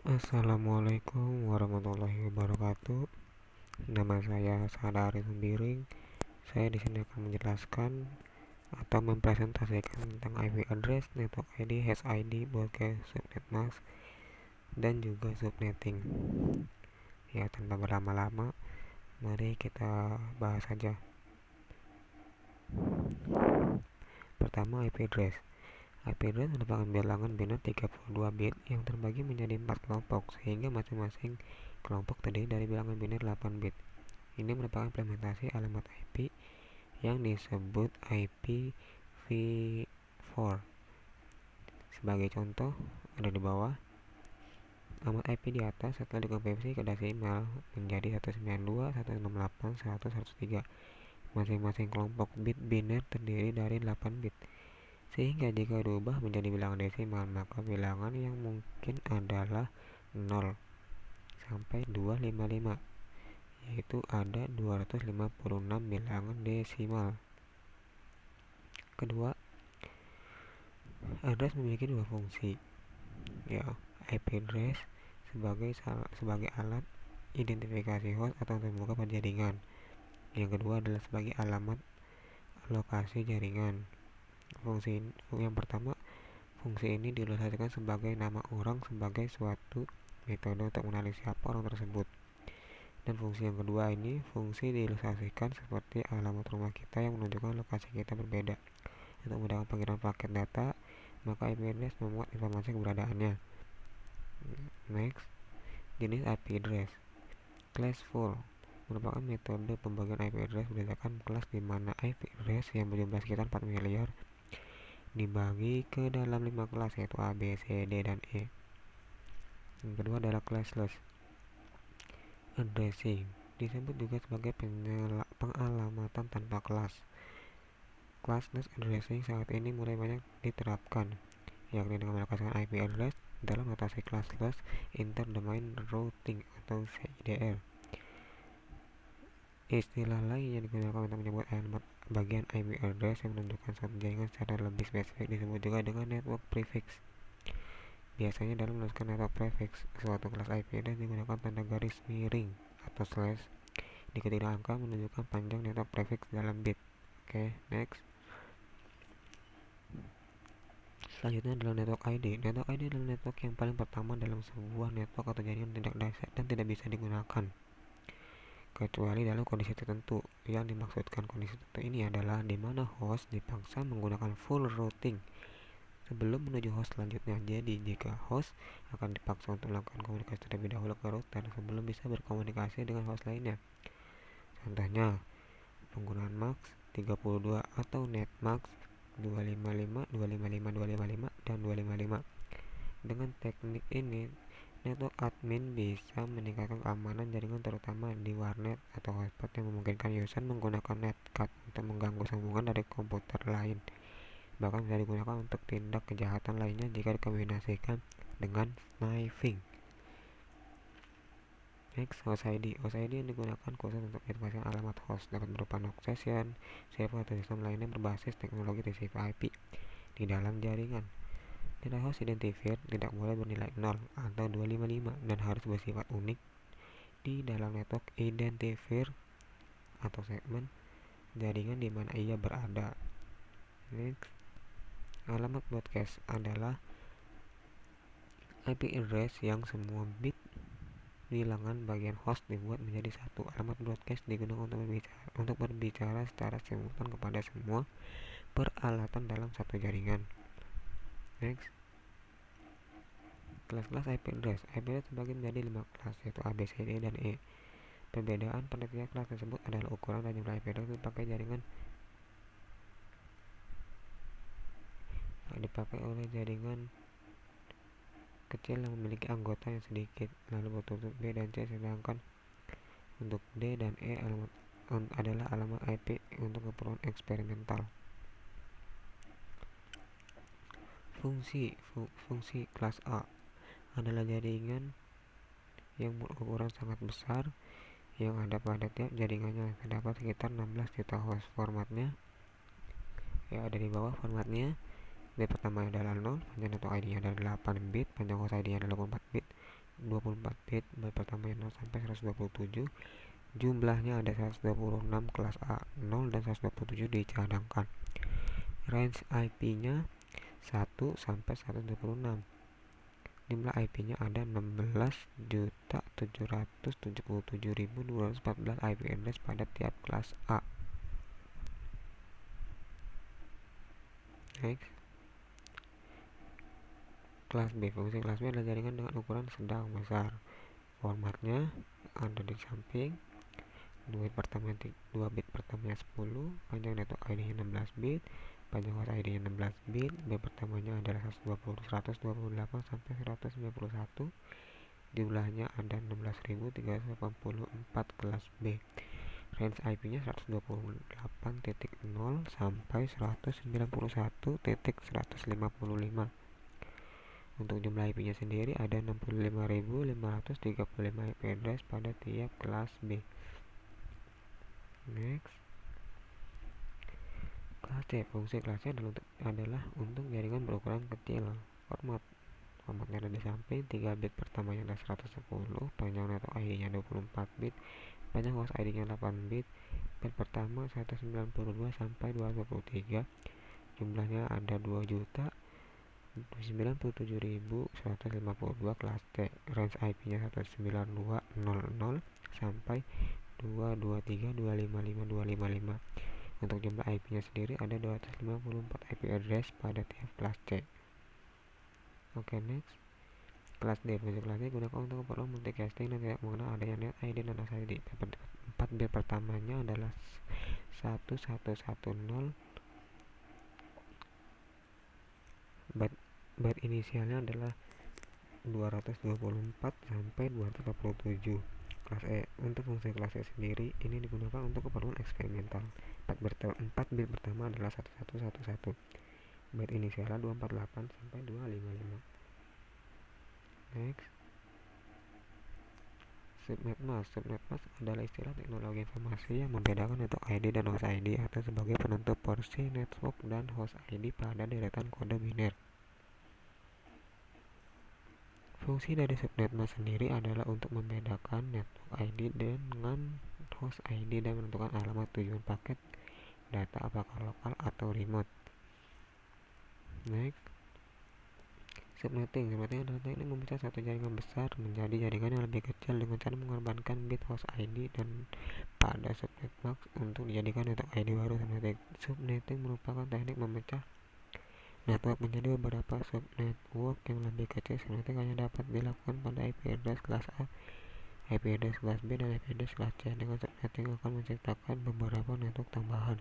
Assalamualaikum warahmatullahi wabarakatuh. Nama saya Sadari Sembiring. Saya di sini akan menjelaskan atau mempresentasikan tentang IP address, network ID, hash ID, broadcast, subnet mask, dan juga subnetting. Ya, tanpa berlama-lama, mari kita bahas saja. Pertama, IP address. IP address merupakan bilangan biner 32 bit yang terbagi menjadi 4 kelompok, sehingga masing-masing kelompok terdiri dari bilangan biner 8 bit. Ini merupakan implementasi alamat IP yang disebut IPv4. Sebagai contoh, ada di bawah. Alamat IP di atas setelah dikonversi ke desimal menjadi 192.168.101.103. Masing-masing kelompok bit biner terdiri dari 8 bit. Sehingga jika diubah menjadi bilangan desimal, maka bilangan yang mungkin adalah 0 sampai 255, yaitu ada 256 bilangan desimal. Kedua, address memiliki dua fungsi, ya, IP address sebagai alat identifikasi host atau untuk membuka pada jaringan. Yang kedua adalah sebagai alamat lokasi jaringan. Yang pertama, fungsi ini diilustrasikan sebagai nama orang sebagai suatu metode untuk mengenali siapa orang tersebut. Dan fungsi yang kedua ini, fungsi diilustrasikan seperti alamat rumah kita yang menunjukkan lokasi kita berbeda. Untuk memudahkan pengiriman paket data, maka IP address memuat informasi keberadaannya. Next, jenis IP address. Classful merupakan metode pembagian IP address berdasarkan kelas di mana IP address yang berjumlah sekitar 4 miliar dibagi ke dalam 5 kelas, yaitu A, B, C, D, dan E. Yang kedua adalah classless addressing, disebut juga sebagai pengalamatan tanpa kelas. Classless addressing saat ini mulai banyak diterapkan, yakni dengan melokasikan IP address dalam notasi classless interdomain routing atau CIDR. Istilah lain yang digunakan untuk menyebut alamat bagian IP address yang menunjukkan suatu jaringan secara lebih spesifik disebut juga dengan network prefix. Biasanya dalam menuliskan network prefix, suatu kelas IP address digunakan tanda garis miring atau slash di ketiga angka menunjukkan panjang network prefix dalam bit. Oke, next. Selanjutnya adalah network ID. Network ID adalah network yang paling pertama dalam sebuah network atau jaringan tidak dahsyat dan tidak bisa digunakan kecuali dalam kondisi tertentu. Yang dimaksudkan kondisi tertentu ini adalah di mana host dipaksa menggunakan full routing sebelum menuju host selanjutnya. Jadi jika host akan dipaksa untuk melakukan komunikasi terlebih dahulu ke router sebelum bisa berkomunikasi dengan host lainnya. Contohnya, penggunaan MAX 32 atau NetMAX 255, 255, 255, dan 255. Dengan teknik ini, network admin bisa meningkatkan keamanan jaringan terutama di warnet atau hotspot yang memungkinkan user menggunakan netcard untuk mengganggu sambungan dari komputer lain. Bahkan bisa digunakan untuk tindak kejahatan lainnya jika dikombinasikan dengan snifing. Next, host ID. Host ID yang digunakan khusus untuk identifikasi alamat host dapat berupa NOC session, server atau sistem lainnya berbasis teknologi TCP/IP di dalam jaringan. Nilai host identifier tidak boleh bernilai 0 atau 255 dan harus bersifat unik di dalam network identifier atau segmen jaringan di mana ia berada. Next, alamat broadcast adalah IP address yang semua bit bilangan bagian host dibuat menjadi satu. Alamat broadcast digunakan untuk berbicara secara simultan kepada semua peralatan dalam satu jaringan. Next, kelas-kelas IP address. IP address terbagi menjadi 5 kelas, yaitu A, B, C, D, dan E. Perbedaan pada tiap kelas tersebut adalah ukuran dan jumlah IP address dipakai oleh jaringan kecil yang memiliki anggota yang sedikit, lalu bertutup B dan C, sedangkan untuk D dan E adalah alamat IP untuk keperluan eksperimental. Fungsi kelas A adalah jaringan yang berukuran sangat besar yang ada pada tiap jaringannya. Terdapat sekitar 16 juta host. Formatnya ya ada di bawah. Formatnya, bit pertama adalah 0, panjang network ID nya adalah 8 bit, panjang host ID nya adalah 24 bit, 24 bit, byte pertamanya 0 sampai 127. Jumlahnya ada 126, kelas A 0 dan 127 dicadangkan. Range IP-nya 1 sampai 126. Jumlah IP-nya ada 16.777.214 IP address pada tiap kelas A. Next. Kelas B. Fungsi kelas B adalah jaringan dengan ukuran sedang besar. Formatnya ada di samping. 2 bit pertamanya 10, panjang network ID-nya 16 bit, panjang host ID-nya 16 bit, bit pertamanya adalah 128 sampai 191. Jumlahnya ada 16.384 kelas B. Range IP-nya 128.0 sampai 191.155. Untuk jumlah IP-nya sendiri ada 65.535 IP address pada tiap kelas B. Next. Kelas C. Fungsi kelas C adalah untuk jaringan berukuran kecil. Formatnya ada di samping. 3 bit pertamanya ada 110, panjang network ID-nya 24 bit, panjang host ID-nya 8 bit, bit pertama 192 sampai 223. Jumlahnya ada 2.097.152 kelas C. Range IP-nya 192.00 sampai 223.255.255. Untuk jumlah IP-nya sendiri ada 254 IP address pada tiap kelas C. Oke, next. Kelas D. Fungsi kelas D gunakan untuk keperluan multicasting dan tidak mengenal adanya net ID dan host ID. 4 bit pertamanya adalah 1110. Byte inisialnya adalah 224 sampai 247. Kelas E. Untuk fungsi kelas E sendiri ini digunakan untuk keperluan eksperimental. 4 bit pertama adalah 1111. Byte inisialnya 248 sampai 255. Next. Subnet mask. Subnet mask adalah istilah teknologi informasi yang membedakan network ID dan host ID atau sebagai penentu porsi network dan host ID pada deretan kode biner. Fungsi dari subnet mask sendiri adalah untuk membedakan network ID dengan host ID dan menentukan alamat tujuan paket data apakah lokal atau remote. Next. Subnetting adalah teknik memecah satu jaringan besar menjadi jaringan yang lebih kecil dengan cara mengorbankan bit host ID dan pada subnet mask untuk dijadikan network ID baru. Subnetting merupakan teknik memecah network menjadi beberapa subnetwork yang lebih kecil. Subnetting hanya dapat dilakukan pada IP address kelas A, IP address kelas B, dan IP address kelas C. Dengan subnetting akan menciptakan beberapa network tambahan,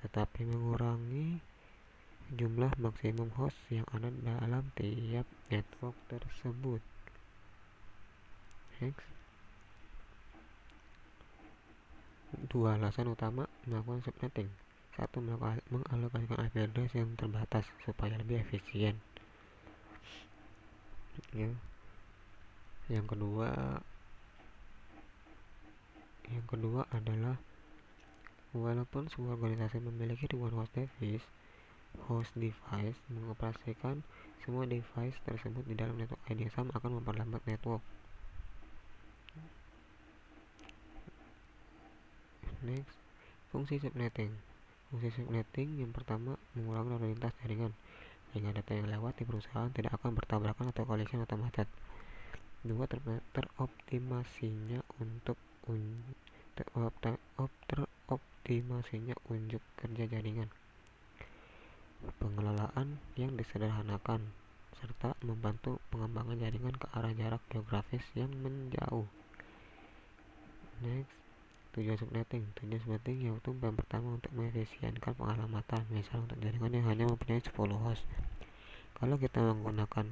tetapi mengurangi jumlah maksimum host yang ada dalam tiap network tersebut. Next. 2 alasan utama melakukan subnetting. 1. Mengalokasikan IP address yang terbatas supaya lebih efisien. Yang kedua adalah walaupun sebuah organisasi memiliki ribuan host device, mengoperasikan semua device tersebut di dalam network ID yang sama akan memperlambat network. Next. Fungsi subnetting. Fungsi subnetting yang pertama mengurangi lalu lintas jaringan, sehingga data yang lewat di perusahaan tidak akan bertabrakan atau collision atau macet. 2. Teroptimasinya unjuk kerja jaringan, pengelolaan yang disederhanakan, serta membantu pengembangan jaringan ke arah jarak geografis yang menjauh. Next. Tujuan subnetting yaitu yang pertama untuk mengefisienkan pengalamatan. Misal untuk jaringan yang hanya mempunyai 10 host, kalau kita menggunakan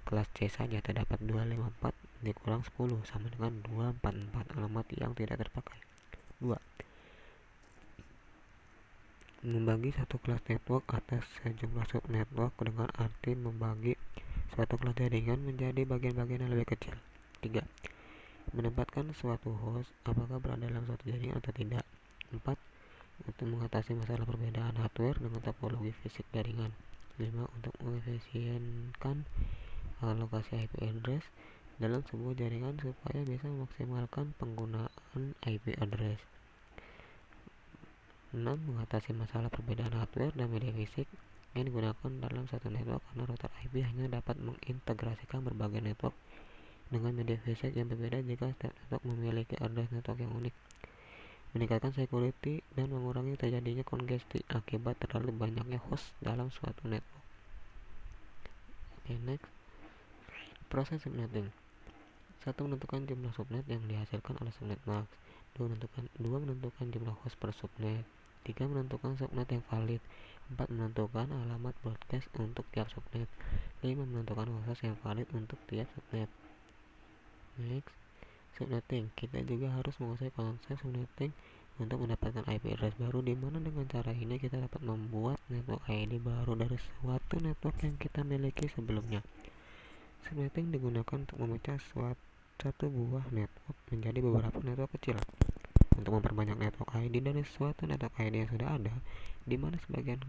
kelas C saja terdapat 254 dikurang 10 sama dengan 244 alamat yang tidak terpakai. 2. Membagi satu kelas network atas sejumlah subnetwork dengan arti membagi suatu kelas jaringan menjadi bagian-bagian yang lebih kecil. 3. Menempatkan suatu host apakah berada dalam suatu jaringan atau tidak. 4. Untuk mengatasi masalah perbedaan hardware dengan topologi fisik jaringan. 5. Untuk mengefisienkan alokasi IP address. dalam sebuah jaringan supaya bisa memaksimalkan penggunaan IP address. 6. Mengatasi masalah perbedaan hardware dan media fisik yang digunakan dalam satu network, karena router IP hanya dapat mengintegrasikan berbagai network dengan media fisik yang berbeda jika setiap network memiliki address network yang unik. Meningkatkan security dan mengurangi terjadinya kongesti akibat terlalu banyaknya host dalam suatu network. Next. Proses subnetting. 1. Menentukan jumlah subnet yang dihasilkan oleh subnet mask. 2. Menentukan jumlah host per subnet. 3. Menentukan subnet yang valid. 4. Menentukan alamat broadcast untuk tiap subnet. 5. Menentukan host yang valid untuk tiap subnet. Next. Subnetting. Kita juga harus menguasai konsep subnetting untuk mendapatkan IP address baru, di mana dengan cara ini kita dapat membuat network ID baru dari suatu network yang kita miliki sebelumnya. Subnetting digunakan untuk memecah satu buah network menjadi beberapa network kecil untuk memperbanyak network ID dari suatu network ID yang sudah ada, di mana sebagian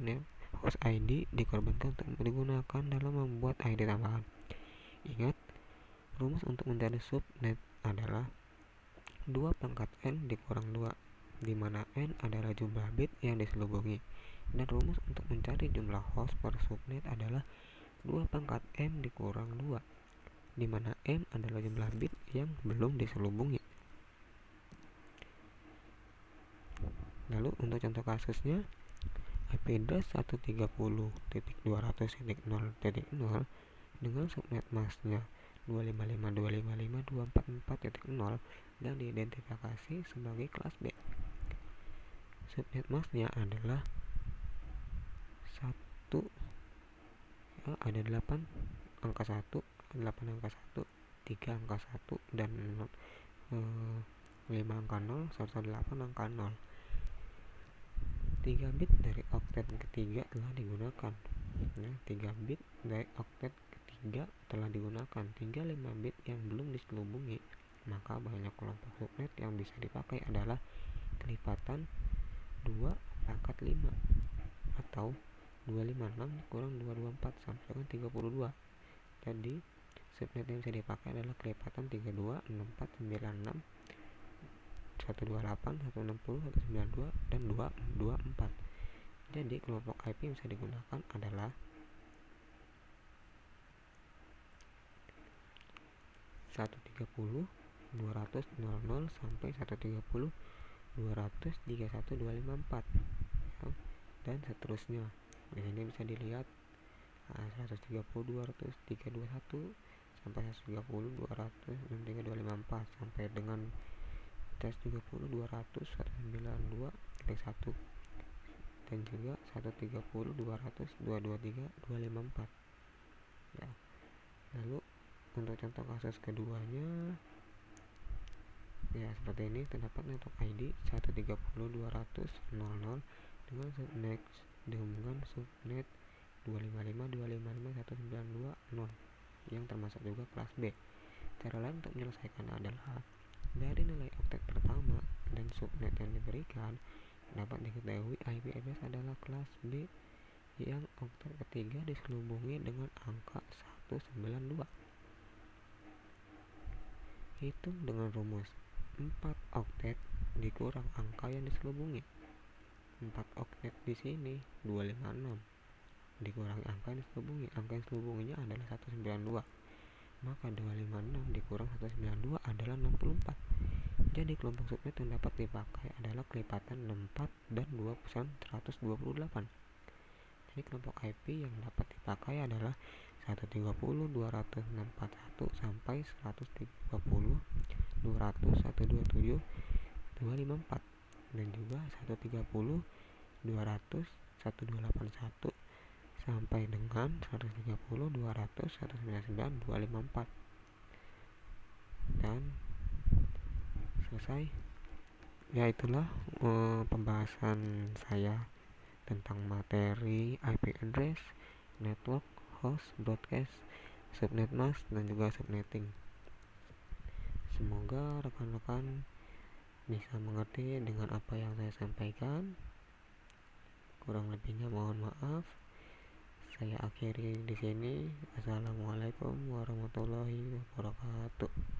host ID dikorbankan untuk digunakan dalam membuat ID tambahan. Ingat, rumus untuk mencari subnet adalah 2 pangkat n dikurang 2, di mana n adalah jumlah bit yang diselubungi, dan rumus untuk mencari jumlah host per subnet adalah 2 pangkat m dikurang 2, di mana m adalah jumlah bit yang belum diselubungi. Lalu untuk contoh kasusnya, IP address 130.200.0.0 dengan subnet masknya 255.255.244.0 dan diidentifikasi sebagai kelas B. Subnet masknya adalah 1, ada 8 angka 1, 8 angka 1, 3 angka 1, dan 5 angka 0 serta 8 angka 0. 3 bit dari oktet ketiga telah digunakan. 3 bit dari oktet ketiga telah digunakan. Tinggal 5 bit yang belum diselubungi. Maka banyak kelompok subnet yang bisa dipakai adalah kelipatan 2 pangkat 5 atau 256 kurang 224 sampai dengan 32. Jadi subnet yang bisa dipakai adalah kelipatan 32, 64, 96, 128, 160, 192, dan 224. Jadi kelompok IP yang bisa digunakan adalah 130, 200.00 sampai 130, 200.31254, dan seterusnya. Di sini bisa dilihat 130, 200, 321 sampai 130, 200, 324 sampai dengan 130, 200, 192, 1, dan juga 130, 200, 223, 254 ya. Lalu untuk contoh kasus keduanya ya seperti ini. Terdapat network ID 130.200.00 dengan subnet 255.255.192.0 yang termasuk juga kelas B. Cara lain untuk menyelesaikan adalah dari nilai oktet pertama dan subnet yang diberikan dapat diketahui IP address adalah kelas B yang oktet ketiga diselubungi dengan angka 192. Hitung dengan rumus 4 oktet dikurang angka yang diselubungi. 4 oktet di sini 256 dikurangi angka yang diselubungi. Angka yang diselubunginya adalah 192. Maka 256 dikurang 192 adalah 64. Jadi kelompok subnet yang dapat dipakai adalah kelipatan 64 dan 2% 128. Jadi kelompok IP yang dapat dipakai adalah 130, 200.641 sampai 130, 200, 127, 254, dan juga 130, 200, 1281 sampai dengan 130, 200, 199, 254, dan selesai. Ya itulah pembahasan saya tentang materi IP address, network, host, broadcast, subnet mask, dan juga subnetting. Semoga rekan-rekan bisa mengerti dengan apa yang saya sampaikan. Kurang lebihnya mohon maaf. Saya akhiri di sini. Assalamualaikum warahmatullahi wabarakatuh.